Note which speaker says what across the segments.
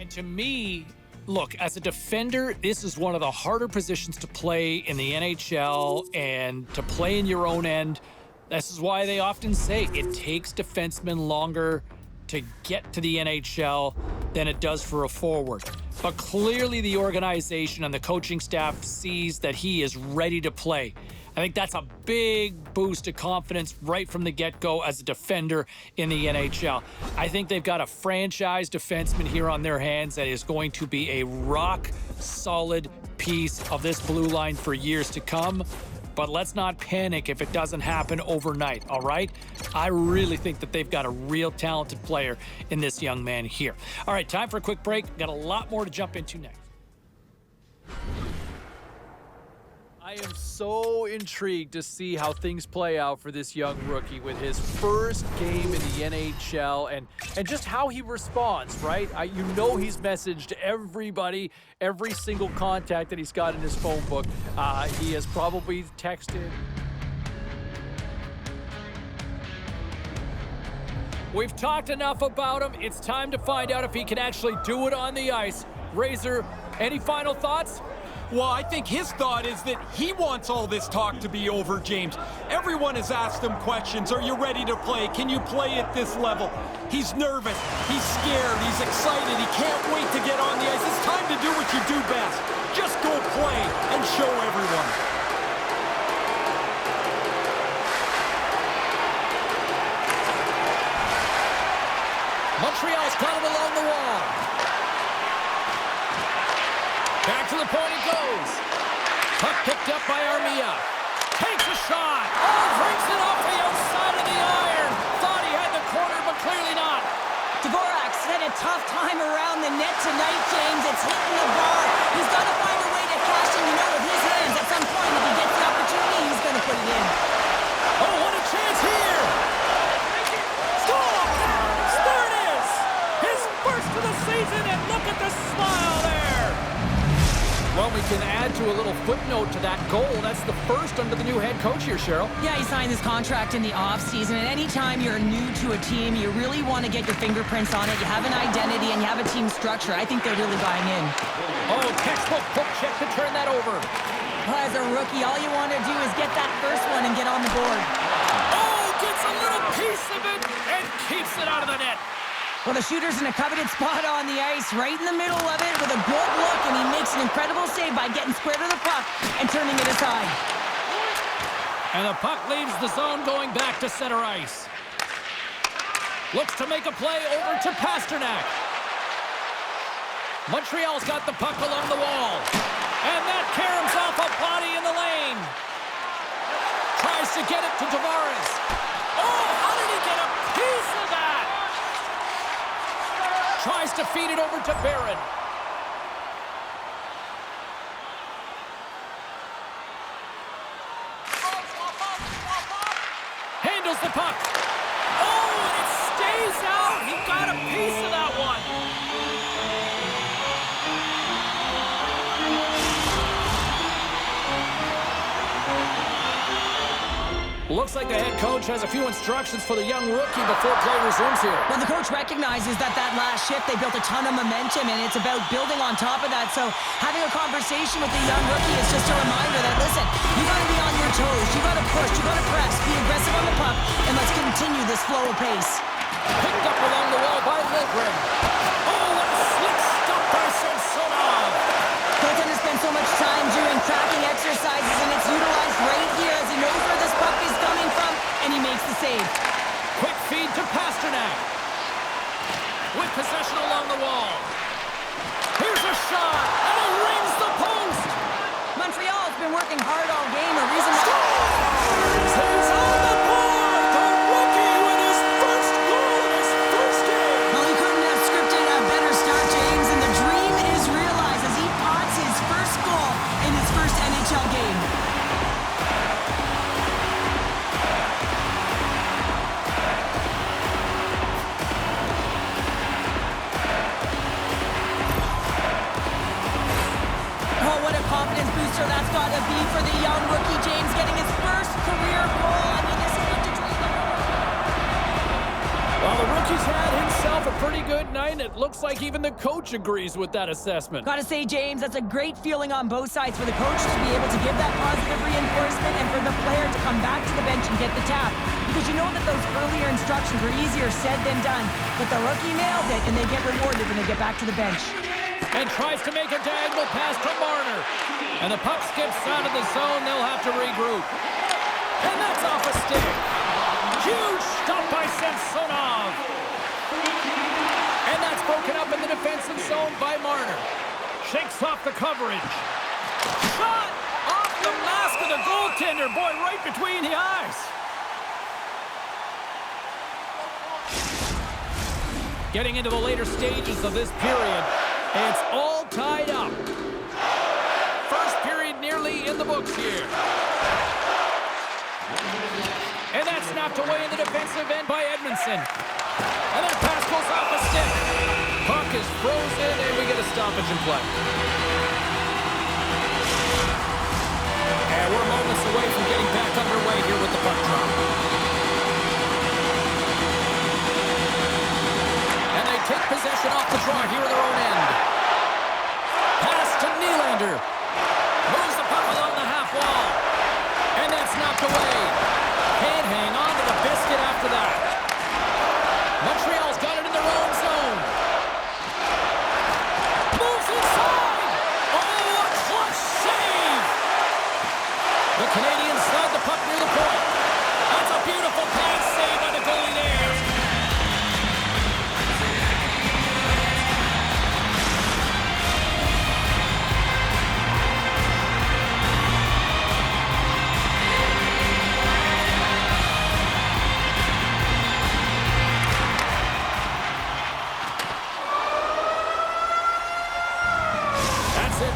Speaker 1: And to me, look, as a defender, this is one of the harder positions to play in the NHL, and to play in your own end. This is why they often say it takes defensemen longer to get to the NHL than it does for a forward. But clearly the organization and the coaching staff sees that he is ready to play. I think that's a big boost of confidence right from the get-go as a defender in the NHL. I think they've got a franchise defenseman here on their hands that is going to be a rock-solid piece of this blue line for years to come. But let's not panic if it doesn't happen overnight, all right? I really think that they've got a real talented player in this young man here. All right, time for a quick break. Got a lot more to jump into next. I am so intrigued to see how things play out for this young rookie with his first game in the NHL and just how he responds, right? You know he's messaged everybody, every single contact that he's got in his phone book. He has probably texted. We've talked enough about him. It's time to find out if he can actually do it on the ice. Razor, any final thoughts?
Speaker 2: Well, I think his thought is that he wants all this talk to be over, James. Everyone has asked him questions. Are you ready to play? Can you play at this level? He's nervous. He's scared. He's excited. He can't wait to get on the ice. It's time to do what you do best. Just go play and show everyone.
Speaker 1: Montreal's got him along the wall. Back to the point it goes. Puck picked up by Armia. Takes a shot. Oh, brings it off the outside of the iron. Thought he had the corner, but clearly not.
Speaker 3: Dvorak's had a tough time around the net tonight, James. It's hitting the bar. He's got to find a way to cash in, with his hands. At some point, if he gets the opportunity, he's going to put it in.
Speaker 1: Oh, what a chance here. Scores! There it is. His first of the season, and look at the smile there. Well, we can add to a little footnote to that goal. That's the first under the new head coach here, Cheryl.
Speaker 3: Yeah, he signed this contract in the offseason, and anytime you're new to a team, you really want to get your fingerprints on it. You have an identity, and you have a team structure. I think they're really buying in.
Speaker 1: Oh, textbook poke check to turn that over.
Speaker 3: Well, as a rookie, all you want to do is get that first one and get on the board.
Speaker 1: Oh, gets a little piece of it and keeps it out of the net.
Speaker 3: Well, the shooter's in a coveted spot on the ice, right in the middle of it with a good look, and he makes an incredible save by getting square to the puck and turning it aside.
Speaker 1: And the puck leaves the zone going back to center ice. Looks to make a play over to Pastrnak. Montreal's got the puck along the wall. And that caroms off a body in the lane. Tries to get it to Tavares. Oh, how did he get a piece of that? Tries to feed it over to Barron. Handles the puck. Oh, and it stays out. He got a piece of that one. Looks like the head coach has a few instructions for the young rookie before play resumes here.
Speaker 3: Well, the coach recognizes that last shift, they built a ton of momentum, and it's about building on top of that. So having a conversation with the young rookie is just a reminder that, listen, you got to be on your toes. You got to push. You got to press. Be aggressive on the puck, and let's continue this flow of pace.
Speaker 1: Picked up along the wall by Liljegren. Oh, what a slick stop by Samsonov.
Speaker 3: Goaltender spends so much time doing tracking exercises, and it's utilized right here as he knows where this puck is coming from, and he makes the save.
Speaker 1: Quick feed to Pastrnak. With possession along the wall. Here's a shot, and it rings the post.
Speaker 3: Montreal has been working hard all game. A reason to...
Speaker 1: He's on the board. The rookie with his first goal in his first game.
Speaker 3: Well, he couldn't have scripted a better start, James, and the dream is realized as he pots his first goal in his first NHL game. Oh, what a confidence booster that's got to be for the young rookie, James, getting his first career goal. I mean, this is what the dream of.
Speaker 1: Well, the rookie He's had himself a pretty good night, and it looks like even the coach agrees with that assessment.
Speaker 3: Gotta say, James, that's a great feeling on both sides for the coach to be able to give that positive reinforcement and for the player to come back to the bench and get the tap. Because you know that those earlier instructions were easier said than done. But the rookie nailed it, and they get rewarded when they get back to the bench.
Speaker 1: And tries to make a diagonal pass to Marner. And the puck skips out of the zone. They'll have to regroup. And that's off a stick. Huge stop by Samsonov. And that's broken up in the defensive zone by Marner. Shakes off the coverage. Shot off the mask of the goaltender. Boy, right between the eyes. Getting into the later stages of this period, it's all tied up. First period nearly in the books here. And that's snapped away in the defensive end by Edmondson. And that pass goes off a stick. Puck is frozen, and we get a stoppage in play. And we're moments away from getting back underway here with the puck drop. And they take possession off the draw here in their own end. Pass to Nylander. Moves the puck along the half wall. And that's knocked away. Can't hang on to the biscuit after that. Montreal's got it in their own zone. Moves inside. Oh, a clutch save. The Canadians slide the puck near the point. That's a beautiful pass save by the goalie there.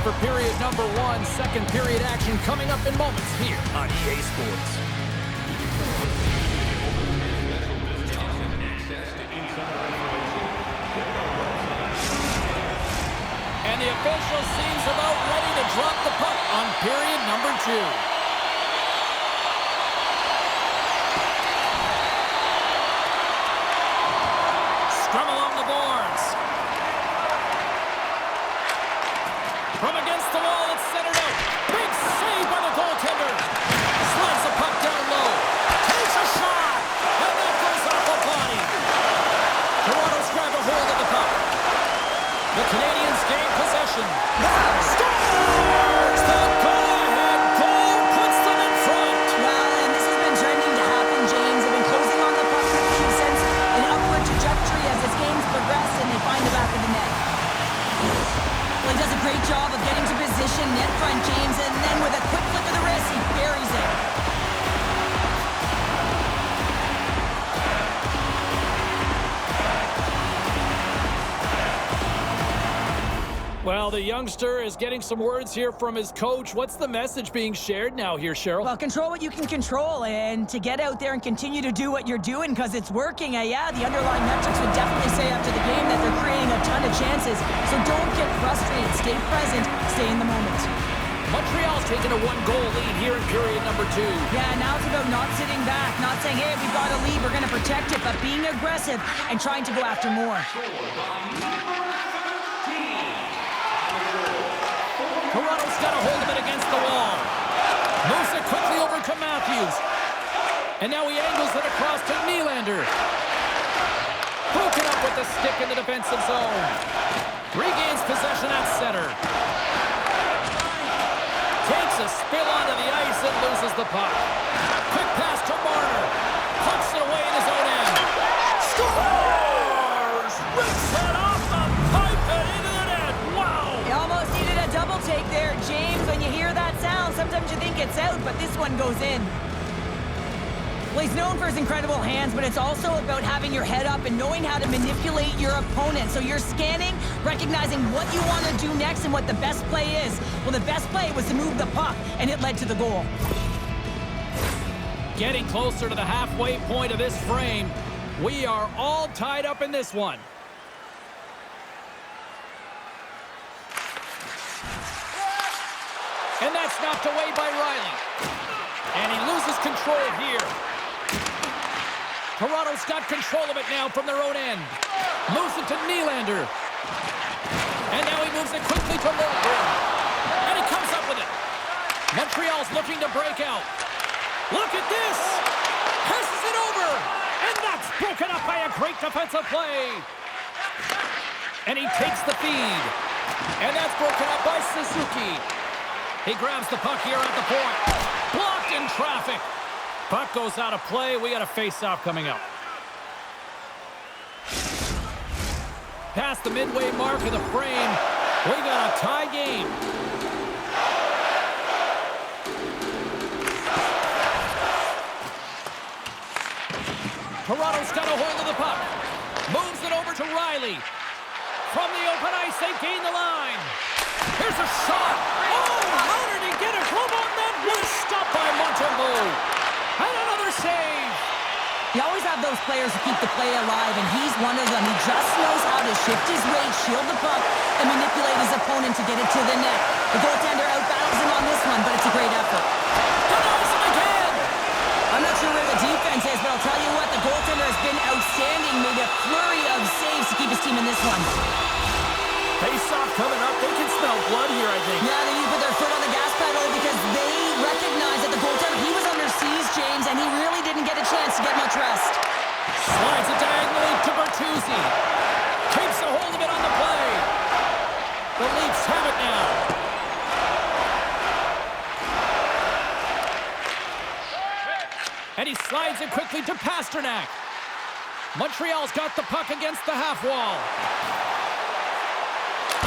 Speaker 1: For period number one, second period action coming up in moments here on EA Sports. And the official seems about ready to drop the puck on period number two. Scrum along the boards. From against the wall, it's centered out. Big save by the goaltender. Slides the puck down low. Takes a shot. And that goes off the body. Toronto's grabbed a hold of the puck. The Canadians gain possession. Scores! The go-ahead goal puts them in front.
Speaker 3: Well, and this has been trending to happen, James. They've been closing on the puck with since an upward trajectory as this game's progressed, and they find the back of the net. Well, he does a great job of getting to position net front, James, and then with a quick flick of the wrist, he buries it.
Speaker 1: Well, the youngster is getting some words here from his coach. What's the message being shared now here, Cheryl?
Speaker 3: Well, control what you can control, and to get out there and continue to do what you're doing because it's working. Yeah, the underlying metrics would definitely say after the game that they're creating a ton of chances. So don't get frustrated. Stay present. Stay in the moment.
Speaker 1: Montreal's taking a one-goal lead here in period number two.
Speaker 3: Yeah, now it's about not sitting back, not saying, hey, we've got a lead, we're going to protect it, but being aggressive and trying to go after more.
Speaker 1: Toronto's got a hold of it against the wall. Moves it quickly over to Matthews. And now he angles it across to Nylander. Broken up with the stick in the defensive zone. Regains possession at center. Takes a spill onto the ice and loses the puck. Quick pass to Marner. Punts it away in his own end. Scores! Rips it off the pipe and into the net. Wow!
Speaker 3: You almost needed a double take there, James. When you hear that sound, sometimes you think it's out, but this one goes in. Well, he's known for his incredible hands, but it's also about having your head up and knowing how to manipulate your opponent. So you're scanning, recognizing what you want to do next and what the best play is. Well, the best play was to move the puck, and it led to the goal.
Speaker 1: Getting closer to the halfway point of this frame. We are all tied up in this one. And that's knocked away by Riley. And he loses control here. Toronto's got control of it now from their own end. Moves it to Nylander. And now he moves it quickly to Lundgren. And he comes up with it. Montreal's looking to break out. Look at this. Passes it over. And that's broken up by a great defensive play. And he takes the feed. And that's broken up by Suzuki. He grabs the puck here at the point. Blocked in traffic. Puck goes out of play. We got a face-off coming up. Past the midway mark of the frame, we got a tie game. Toronto's got a hold of the puck. Moves it over to Riley. From the open ice, they gain the line. Here's a shot. Oh, how did he get a glove on that? Was stopped by Montembeault. And another save.
Speaker 3: You always have those players who keep the play alive, and he's one of them. He just knows how to shift his weight, shield the puck, and manipulate his opponent to get it to the net. The goaltender outbattles him on this one, but it's a great effort.
Speaker 1: Denies him again.
Speaker 3: I'm not sure where the defense is, but I'll tell you what, the goaltender has been outstanding. Made a flurry of saves to keep his team in this one.
Speaker 1: Face-off coming up. They can smell blood here, I think.
Speaker 3: Yeah, they need to put their foot on the gas pedal because they recognize that the goaltender, he was under siege, James, and he really didn't get a chance to get much rest.
Speaker 1: Slides it diagonally to Bertuzzi. Keeps a hold of it on the play. The Leafs have it now. And he slides it quickly to Pasternak. Montreal's got the puck against the half wall.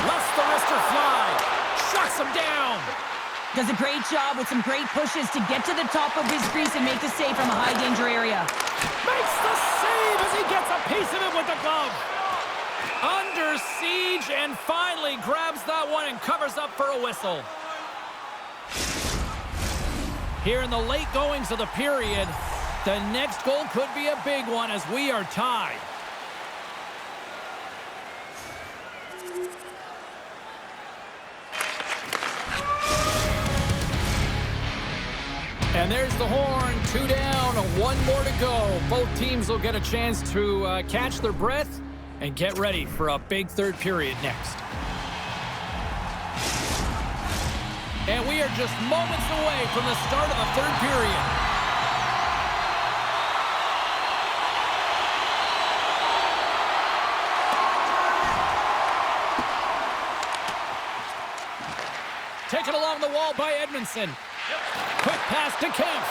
Speaker 1: Lets the wrister fly. Shuts him down.
Speaker 3: Does a great job with some great pushes to get to the top of his crease and make the save from a high-danger area.
Speaker 1: Makes the save as he gets a piece of it with the glove. Under siege and finally grabs that one and covers up for a whistle. Here in the late goings of the period, the next goal could be a big one as we are tied. And there's the horn, 2 down, 1 more to go. Both teams will get a chance to catch their breath and get ready for a big third period next. And we are just moments away from the start of the third period. Taken along the wall by Edmondson. Quick pass to Kemp.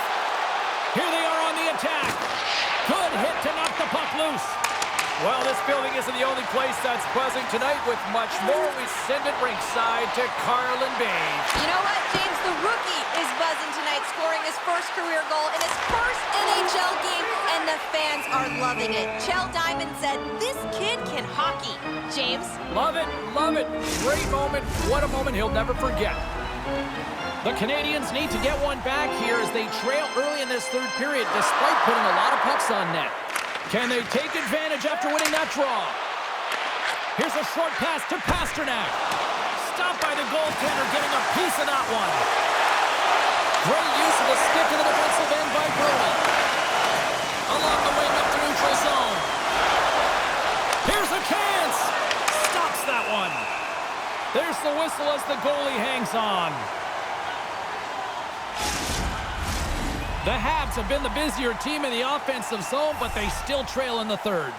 Speaker 1: Here they are on the attack. Good hit to knock the puck loose. Well, this building isn't the only place that's buzzing tonight. With much more, we send it ringside to Carlin Bay.
Speaker 4: You know what, James? The rookie is buzzing tonight, scoring his first career goal in his first NHL game, and the fans are loving it. Chell Diamond said, "This kid can hockey." James?
Speaker 1: Love it, love it. Great moment. What a moment he'll never forget. The Canadians need to get one back here as they trail early in this third period, despite putting a lot of pucks on net. Can they take advantage after winning that draw? Here's a short pass to Pasternak. Stopped by the goaltender, getting a piece of that one. Great use of the stick in the defensive end by Brody. Along the wing up to neutral zone. Here's a chance. Stops that one. There's the whistle as the goalie hangs on. The Habs have been the busier team in the offensive zone, but they still trail in the third.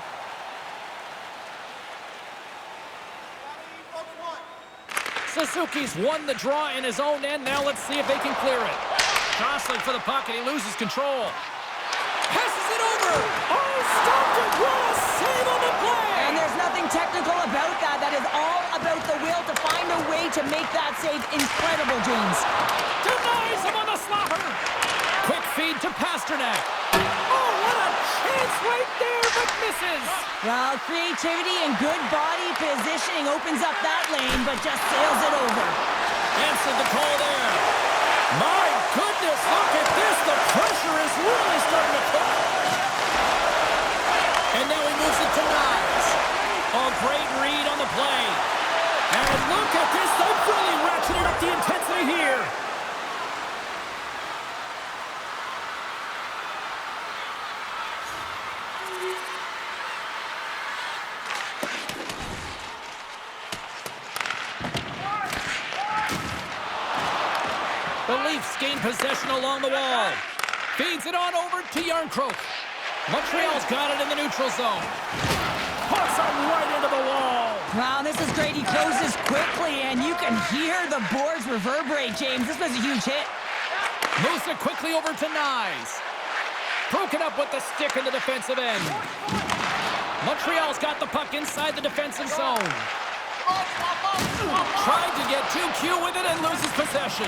Speaker 1: Suzuki's won the draw in his own end. Now let's see if they can clear it. Jostling for the puck, and he loses control. Passes it over. Oh, stopped it. What a save on the play.
Speaker 3: And there's nothing technical about that. That is all about the will to find a way to make that save incredible, James.
Speaker 1: Denies him on the slapper. Quick feed to Pasternak. Oh, what a chance right there, but misses.
Speaker 3: Well, creativity and good body positioning opens up that lane, but just sails it over.
Speaker 1: Answered the call there. My goodness, look at this. The pressure is really starting to cook. And now he moves it to Knies. A great read on the play. And look at this. They've really ratcheted up the intensity here. The Leafs gain possession along the wall. Feeds it on over to Järnkrok. Montreal's got it in the neutral zone. Puts it right into the wall.
Speaker 3: Wow, this is great. He closes quickly, and you can hear the boards reverberate, James. This was a huge hit.
Speaker 1: Moves it quickly over to Nyes. Broken up with the stick in the defensive end. Montreal's got the puck inside the defensive zone. Tried to get too cute with it and loses possession.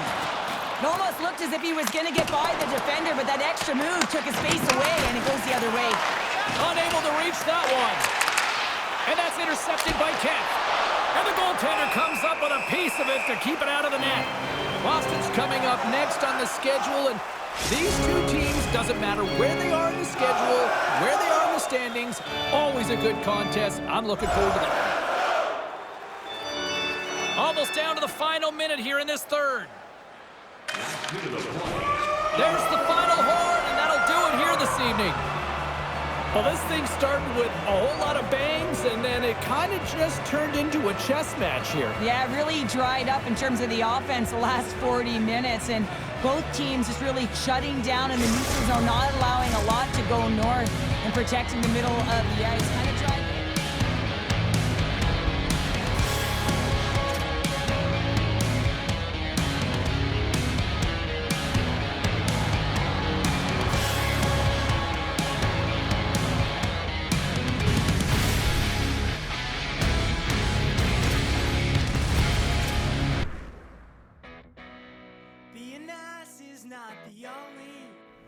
Speaker 3: It almost looked as if he was going to get by the defender, but that extra move took his face away, and it goes the other way.
Speaker 1: Unable to reach that one. And that's intercepted by Kent. And the goaltender comes up with a piece of it to keep it out of the net. Boston's coming up next on the schedule, and these two teams, doesn't matter where they are in the schedule, where they are in the standings, always a good contest. I'm looking forward to that. Almost down to the final minute here in this third. There's the final horn, and that'll do it here this evening. Well, this thing started with a whole lot of bangs, and then it kind of just turned into a chess match here.
Speaker 3: Yeah, it really dried up in terms of the offense the last 40 minutes, and both teams just really shutting down in the neutral zone, not allowing a lot to go north and protecting the middle of the ice. Kind of dried.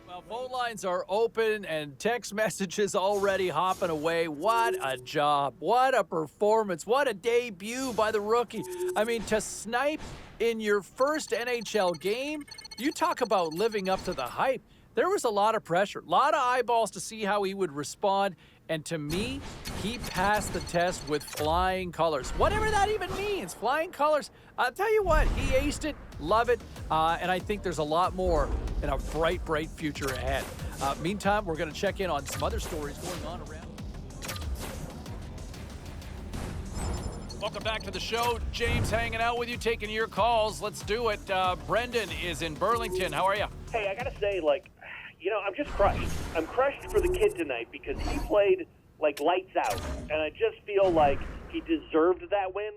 Speaker 1: Well, phone lines are open and text messages already hopping away. What a job. What a performance. What a debut by the rookie. I mean, to snipe in your first NHL game, you talk about living up to the hype. There was a lot of pressure, a lot of eyeballs to see how he would respond. And to me, he passed the test with flying colors. Whatever that even means, flying colors. I'll tell you what, he aced it, love it, and I think there's a lot more in a bright, bright future ahead. Meantime, we're going to check in on some other stories going on around. Welcome back to the show. James hanging out with you, taking your calls. Let's do it. Brendan is in Burlington. How are you?
Speaker 5: Hey, I got to say, I'm just crushed. I'm crushed for the kid tonight because he played, lights out. And I just feel like he deserved that win.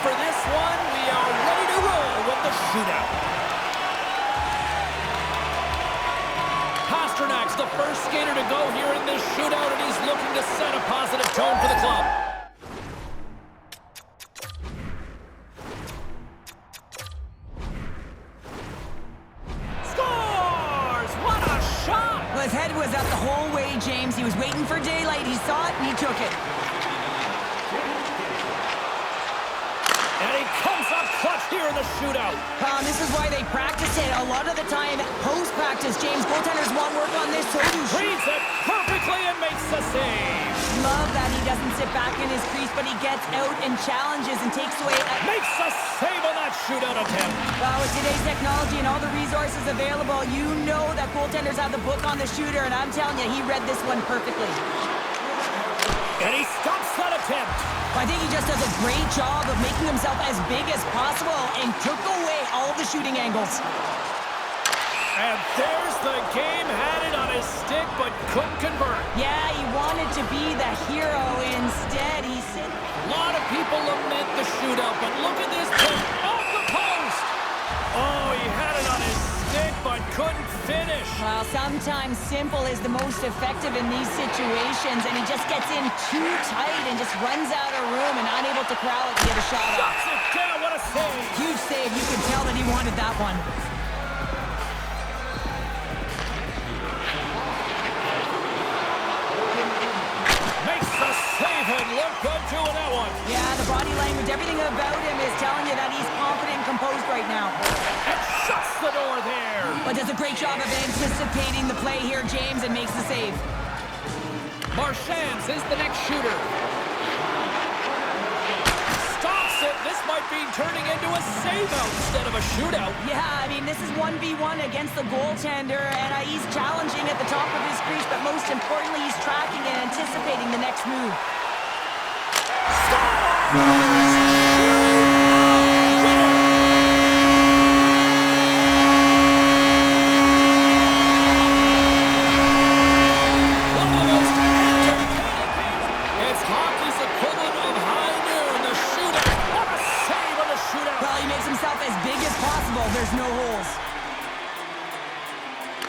Speaker 1: For this one, we are ready to roll with the shootout. Pasternak's the first skater to go here in this shootout, and he's looking to set a positive tone for the club. Scores! What a shot!
Speaker 3: Well, his head was up the whole way, James. He was waiting for daylight. He saw it, and he took it.
Speaker 1: Clutch here in the shootout.
Speaker 3: This is why they practice it. A lot of the time, post-practice, James, goaltenders want work on this, so do
Speaker 1: reads it perfectly and makes the save.
Speaker 3: Love that he doesn't sit back in his crease, but he gets out and challenges and takes away.
Speaker 1: Makes a save on that shootout attempt.
Speaker 3: Well, with today's technology and all the resources available, you know that goaltenders have the book on the shooter, and I'm telling you, he read this one perfectly.
Speaker 1: And he stops that attempt.
Speaker 3: I think he just does a great job of making himself as big as possible and took away all the shooting angles.
Speaker 1: And there's the game. Had it on his stick, but couldn't convert.
Speaker 3: Yeah, he wanted to be the hero. Instead, he said...
Speaker 1: A lot of people lament the shootout, but look at this play. Off the post! Oh, he had it on his stick, but couldn't finish.
Speaker 3: Well, sometimes simple is the most effective in these situations, and he just gets in too tight and just runs out of room and unable to corral it to get a shot off.
Speaker 1: Shuts it down. What a save.
Speaker 3: Huge save. You can tell that he wanted that one.
Speaker 1: Makes the save and look good doing that one.
Speaker 3: Yeah, the body language, everything about him is telling you that he's confident and composed right now.
Speaker 1: And shuts the door there.
Speaker 3: But does a great job of anticipating the play here, James, and makes the save.
Speaker 1: Marchand's is the next shooter. Stops it. This might be turning into a save-out instead of a shootout.
Speaker 3: Yeah, I mean, this is 1v1 against the goaltender, and he's challenging at the top of his crease, but most importantly, he's tracking and anticipating the next move.
Speaker 1: It's hockey's equivalent of high noon, the shootout. What a save on the shootout.
Speaker 3: Well, he makes himself as big as possible. There's no holes.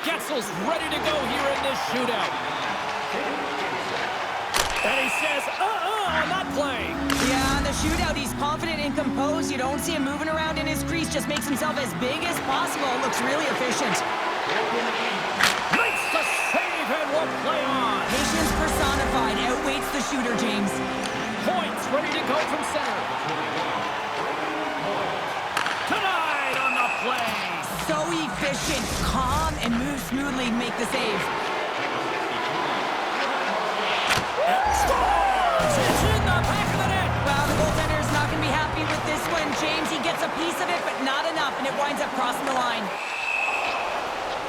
Speaker 1: Getzel's ready to go here in this shootout. And he says, on that play.
Speaker 3: Yeah, on the shootout, he's confident and composed. You don't see him moving around in his crease. Just makes himself as big as possible. Looks really efficient.
Speaker 1: Makes the save and will play on.
Speaker 3: Patience personified outweighs the shooter, James.
Speaker 1: Points ready to go from center. Tonight on the play.
Speaker 3: So efficient, calm, and moves smoothly to make the save.
Speaker 1: Scores! It's in the back of the net.
Speaker 3: Well, the goaltender is not going to be happy with this one, James. He gets a piece of it, but not enough, and it winds up crossing the line.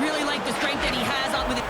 Speaker 3: Really like the strength that he has on with it.